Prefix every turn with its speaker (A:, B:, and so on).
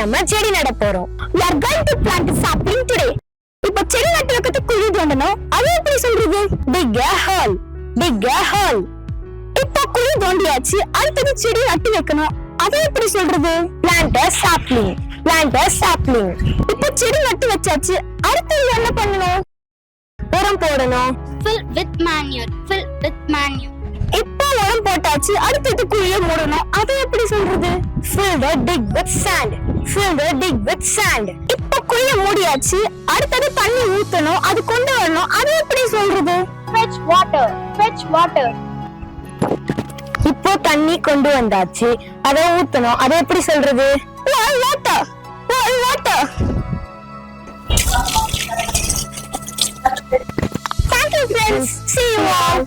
A: நம்ம செடி நட போறோம். We are going to plant a sapling today. இப்ப செடி நட்டு வைக்கிறது குழி தோண்டணும். அது எப்படி சொல்றது? Dig a hole. Dig a hole. இப்ப குழி தோண்டியாச்சு. அடுத்தது செடி நட்டு வைக்கணும். அது எப்படி சொல்றது? Plant a sapling. Plant a sapling. இப்ப செடி நட்டு வச்சாச்சு. அடுத்தது என்ன பண்ணணும்? உரம் போடணும்.
B: Fill with manure. Fill with manure.
A: இப்ப உரம் போட்டாச்சு. அடுத்தது குழியை மூடணும். அது எப்படி சொல்றது? Fill the dig with sand. Fill the dig with sand. இப்ப குழியை மூடியாச்சு. அடுத்தது தண்ணி ஊத்தணும். அது கொண்டு வரணும். அது எப்படி சொல்றது?
B: Fetch water. Fetch water.
A: இப்போ தண்ணி கொண்டு வந்தாச்சு. அதை ஊத்தணும். அது எப்படி சொல்றது? Pour water. Pour water. Thank you friends. See you all.